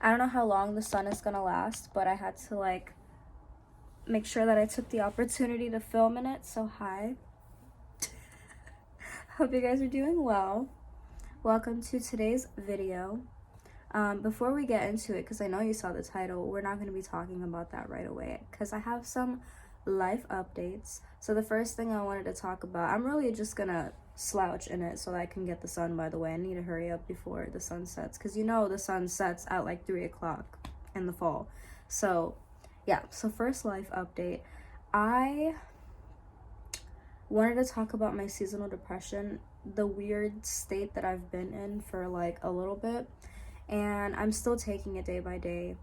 I don't know how long the sun is gonna last, but I had to like make sure that I took the opportunity to film in it. So hi. Hope you guys are doing well. Welcome to today's video. Before we get into it, because I know you saw the title, we're not going to be talking about that right away because I have some life updates. So the first thing I wanted to talk about, I'm really just going to slouch in it so that I can get the sun, by the way. I need to hurry up before the sun sets because you know the sun sets at like 3 o'clock in the fall. So yeah, so first life update. I wanted to talk about my seasonal depression, the weird state that I've been in for like a little bit, and I'm still taking it day by day.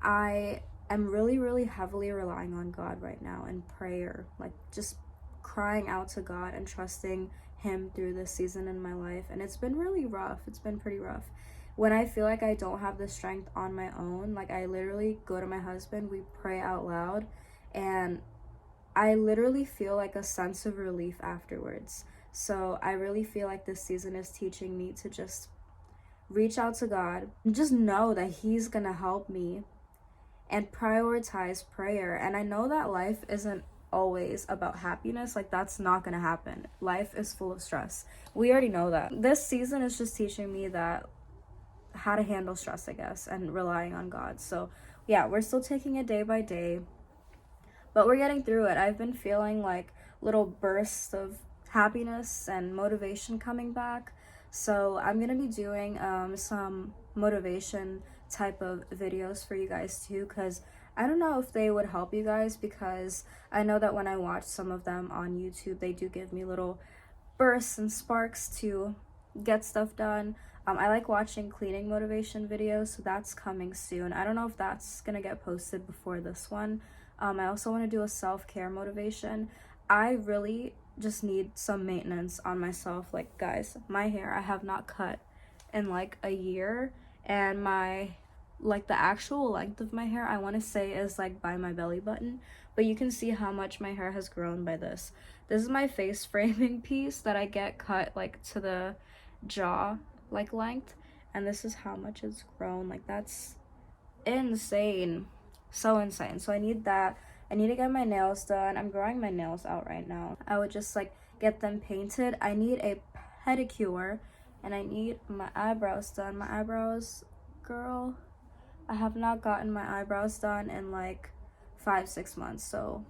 I am really heavily relying on God right now in prayer, like just crying out to God and trusting Him through this season in my life. And it's been really rough. It's been pretty rough. When I feel like I don't have the strength on my own, like I literally go to my husband, we pray out loud, and I literally feel like a sense of relief afterwards. So I really feel like this season is teaching me to just reach out to God and just know that He's gonna help me and prioritize prayer. And I know that life isn't always about happiness. Like, that's not gonna happen. Life is full of stress. We already know that. This season is just teaching me that how to handle stress, I guess, and relying on God. So yeah, we're still taking it day by day, but we're getting through it. I've been feeling like little bursts of happiness and motivation coming back. So I'm gonna be doing some motivation type of videos for you guys too, because I don't know if they would help you guys, because I know that when I watch some of them on YouTube, they do give me little bursts and sparks to get stuff done. I like watching cleaning motivation videos, so that's coming soon. I don't know if that's gonna get posted before this one. I also want to do a self-care motivation. I really just need some maintenance on myself. Like, guys, my hair I have not cut in like a year, and my like the actual length of my hair I want to say is like by my belly button, but you can see how much my hair has grown by this. This is my face framing piece that I get cut like to the jaw like length, and this is how much it's grown. Like, that's insane. So insane. So I need that. I need to get my nails done. I'm growing my nails out right now. I would just like get them painted. I need a pedicure, and I need my eyebrows done. My eyebrows, girl, I have not gotten my eyebrows done in like 5-6 months, so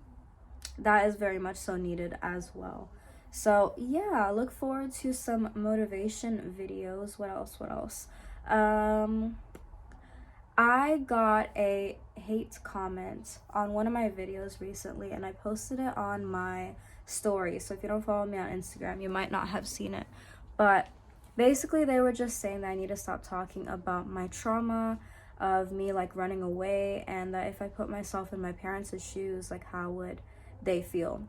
that is very much so needed as well. So yeah, look forward to some motivation videos. What else? I got a hate comment on one of my videos recently, and I posted it on my story. So if you don't follow me on Instagram, you might not have seen it. But basically, they were just saying that I need to stop talking about my trauma of me like running away, and that if I put myself in my parents' shoes, like how would they feel?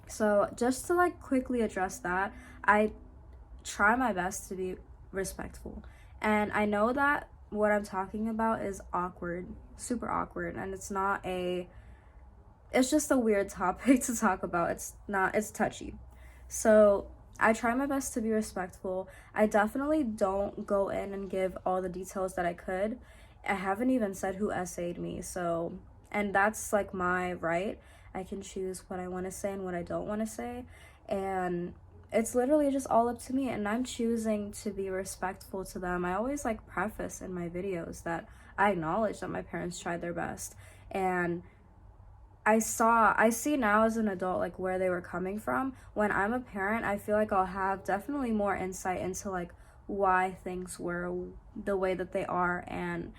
So just to like quickly address that, I try my best to be respectful. And I know that what I'm talking about is awkward, super awkward, and it's just a weird topic to talk about. It's touchy. So I try my best to be respectful. I definitely don't go in and give all the details that I could. I haven't even said who essayed me, so, and that's like my right. I can choose what I want to say and what I don't want to say, and it's literally just all up to me, and I'm choosing to be respectful to them. I always like preface in my videos that I acknowledge that my parents tried their best, and I see now as an adult like where they were coming from. When I'm a parent, I feel like I'll have definitely more insight into like why things were the way that they are. And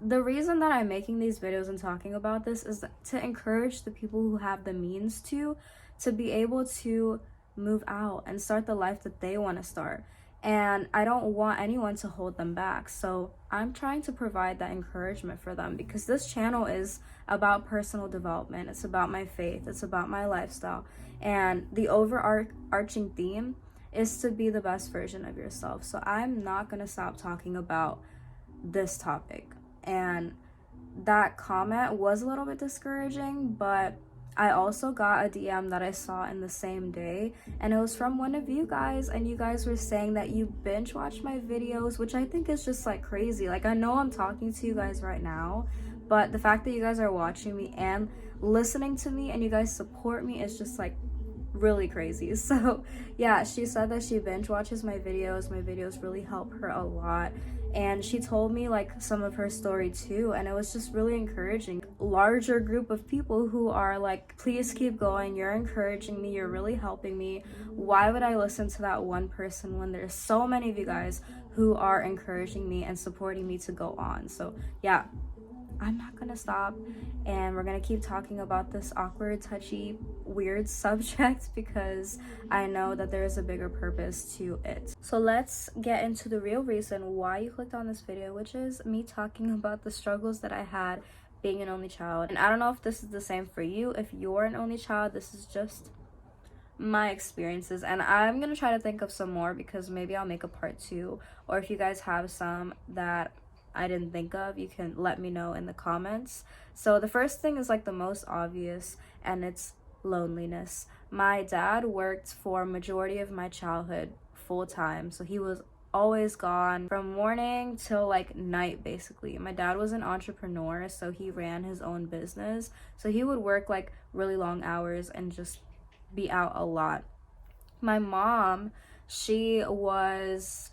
the reason that I'm making these videos and talking about this is to encourage the people who have the means to be able to move out and start the life that they want to start. And I don't want anyone to hold them back. So I'm trying to provide that encouragement for them, because this channel is about personal development. It's about my faith. It's about my lifestyle. And the overarching theme is to be the best version of yourself. So I'm not going to stop talking about this topic. And that comment was a little bit discouraging, but I also got a DM that I saw in the same day, and it was from one of you guys, and you guys were saying that you binge watch my videos, which I think is just like crazy. Like, I know I'm talking to you guys right now, but the fact that you guys are watching me and listening to me and you guys support me is just like really crazy. So yeah, she said that she binge watches my videos really help her a lot, and she told me like some of her story too, and it was just really encouraging. Larger group of people who are like, please keep going, you're encouraging me, you're really helping me. Why would I listen to that one person when there's so many of you guys who are encouraging me and supporting me to go on? So yeah, I'm not gonna stop, and we're gonna keep talking about this awkward, touchy, weird subject because I know that there is a bigger purpose to it. So let's get into the real reason why you clicked on this video, which is me talking about the struggles that I had being an only child. And I don't know if this is the same for you. If you're an only child, this is just my experiences, and I'm gonna try to think of some more because maybe I'll make a part 2, or if you guys have some that I didn't think of, you can let me know in the comments. So the first thing is like the most obvious, and it's loneliness. My dad worked for majority of my childhood full time, so he was always gone from morning till like night basically. My dad was an entrepreneur, so he ran his own business, so he would work like really long hours and just be out a lot. My mom, she was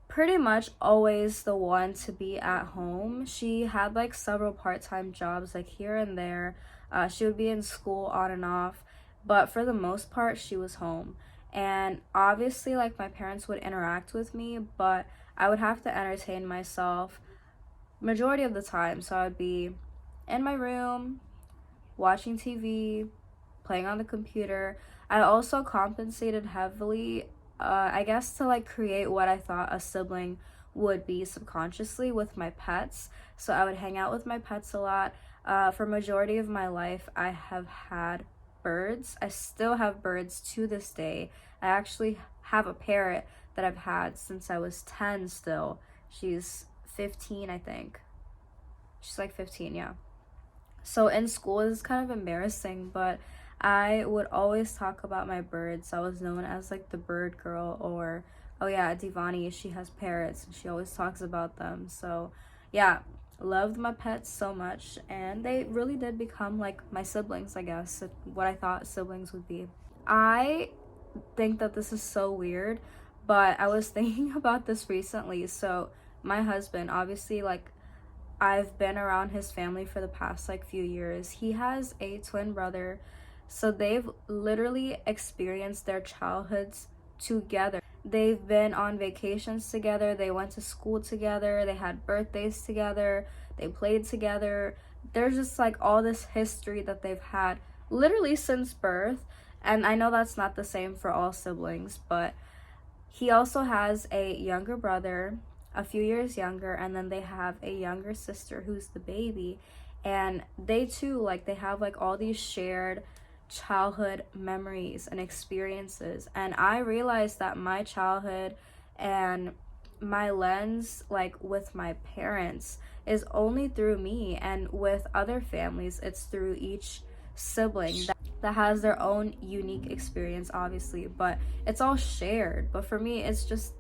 pretty much always the one to be at home. She had like several part-time jobs like here and there. She would be in school on and off, but for the most part she was home. And obviously like my parents would interact with me, but I would have to entertain myself majority of the time. So I would be in my room watching TV, playing on the computer. I also compensated heavily, I guess, to like create what I thought a sibling would be subconsciously with my pets. So I would hang out with my pets a lot. For majority of my life, I have had birds. I still have birds to this day. I actually have a parrot that I've had since I was 10 still. She's 15, I think. She's like 15, yeah. So in school, it's kind of embarrassing, but I would always talk about my birds. I was known as like the bird girl, or oh yeah, Deevaani, she has parrots and she always talks about them. So yeah, loved my pets so much, and they really did become like my siblings, I guess, what I thought siblings would be. I think that this is so weird, but I was thinking about this recently. So my husband, obviously, like, I've been around his family for the past like few years. He has a twin brother, so they've literally experienced their childhoods together. They've been on vacations together, they went to school together, they had birthdays together, they played together. There's just like all this history that they've had literally since birth. And I know that's not the same for all siblings, but he also has a younger brother, a few years younger, and then they have a younger sister who's the baby. And they too, like, they have like all these shared childhood memories and experiences. And I realized that my childhood and my lens, like with my parents, is only through me, and with other families it's through each sibling that has their own unique experience, obviously, but it's all shared. But for me, it's just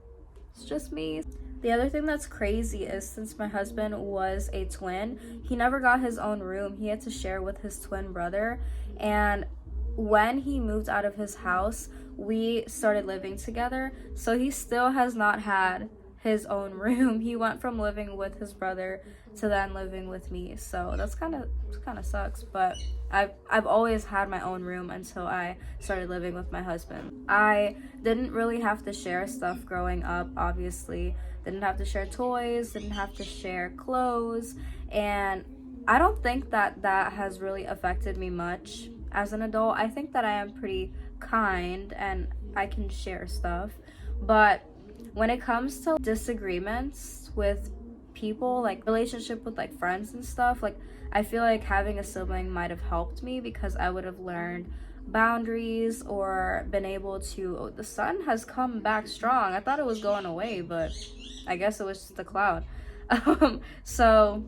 me. The other thing that's crazy is, since my husband was a twin, he never got his own room. He had to share with his twin brother. And when he moved out of his house, we started living together. So he still has not had his own room. He went from living with his brother to then living with me. So that's kind of sucks, but I've always had my own room until I started living with my husband. I didn't really have to share stuff growing up, obviously. Didn't have to share toys, didn't have to share clothes, and I don't think that that has really affected me much as an adult. I think that I am pretty kind and I can share stuff, but when it comes to disagreements with people, like relationship with like friends and stuff, like I feel like having a sibling might have helped me, because I would have learned boundaries or been able to, oh, the sun has come back strong. I thought it was going away, but I guess it was just a cloud. So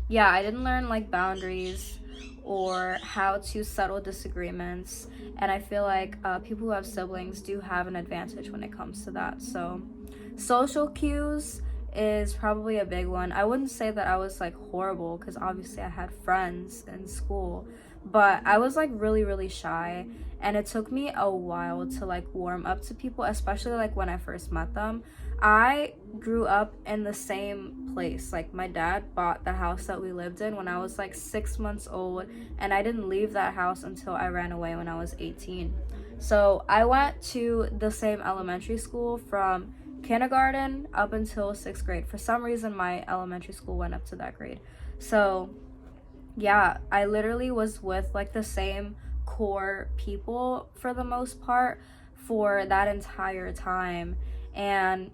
yeah, I didn't learn like boundaries or how to settle disagreements. And I feel like people who have siblings do have an advantage when it comes to that. So social cues is probably a big one. I wouldn't say that I was like horrible, because obviously I had friends in school, but I was like really shy, and it took me a while to like warm up to people, especially like when I first met them. I grew up in the same place. Like my dad bought the house that we lived in when I was like 6 months old, and I didn't leave that house until I ran away when I was 18. So I went to the same elementary school from kindergarten up until 6th grade. For some reason, my elementary school went up to that grade. So yeah, I literally was with like the same core people for the most part for that entire time. And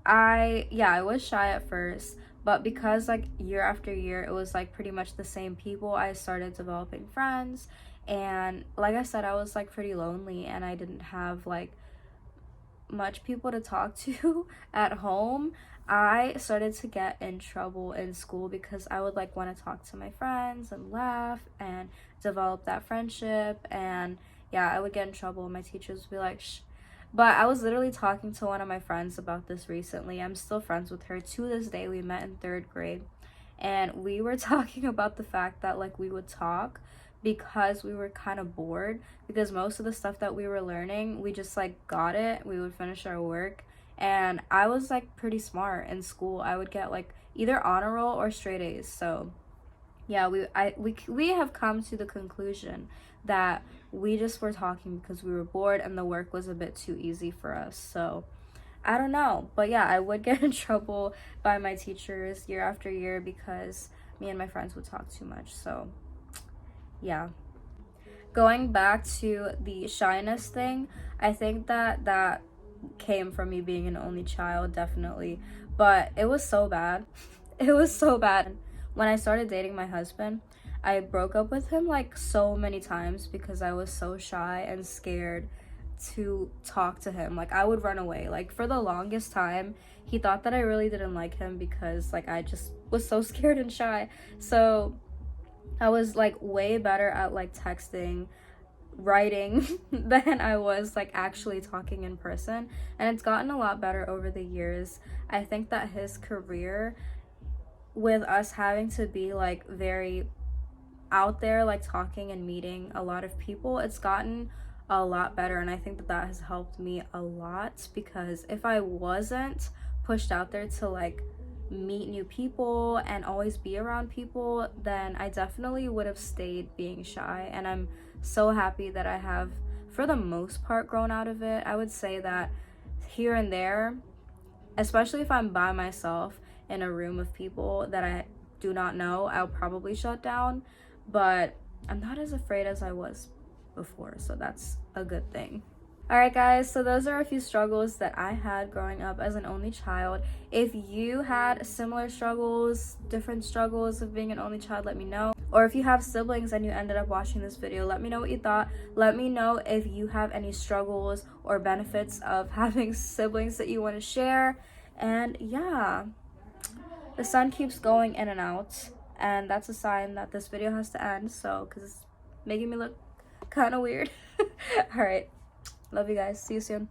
I was shy at first, but because like year after year it was like pretty much the same people, I started developing friends. And like I said, I was like pretty lonely, and I didn't have like much people to talk to at home. I started to get in trouble in school because I would like want to talk to my friends and laugh and develop that friendship. And yeah, I would get in trouble, and my teachers would be like, shh. But I was literally talking to one of my friends about this recently. I'm still friends with her to this day. We met in 3rd grade, and we were talking about the fact that like we would talk because we were kind of bored, because most of the stuff that we were learning, we just like got it, we would finish our work. And I was like pretty smart in school. I would get like either honor roll or straight A's. So yeah, we have come to the conclusion that we just were talking because we were bored and the work was a bit too easy for us. So I don't know, but yeah, I would get in trouble by my teachers year after year because me and my friends would talk too much. So yeah, going back to the shyness thing, I think that came from me being an only child, definitely. But it was so bad. It was so bad. When I started dating my husband, I broke up with him like so many times because I was so shy and scared to talk to him. Like I would run away. Like for the longest time, he thought that I really didn't like him because like I just was so scared and shy. So I was like way better at like texting, writing than I was like actually talking in person. And it's gotten a lot better over the years. I think that his career, with us having to be like very out there, like talking and meeting a lot of people, it's gotten a lot better. And I think that has helped me a lot, because if I wasn't pushed out there to like meet new people and always be around people, then I definitely would have stayed being shy. And I'm so happy that I have, for the most part, grown out of it. I would say that here and there, especially if I'm by myself in a room of people that I do not know, I'll probably shut down. But I'm not as afraid as I was before, so that's a good thing. Alright guys, so those are a few struggles that I had growing up as an only child. If you had similar struggles, different struggles of being an only child, let me know. Or if you have siblings and you ended up watching this video, let me know what you thought. Let me know if you have any struggles or benefits of having siblings that you want to share. And yeah, the sun keeps going in and out, and that's a sign that this video has to end, so because it's making me look kind of weird. Alright, love you guys, see you soon.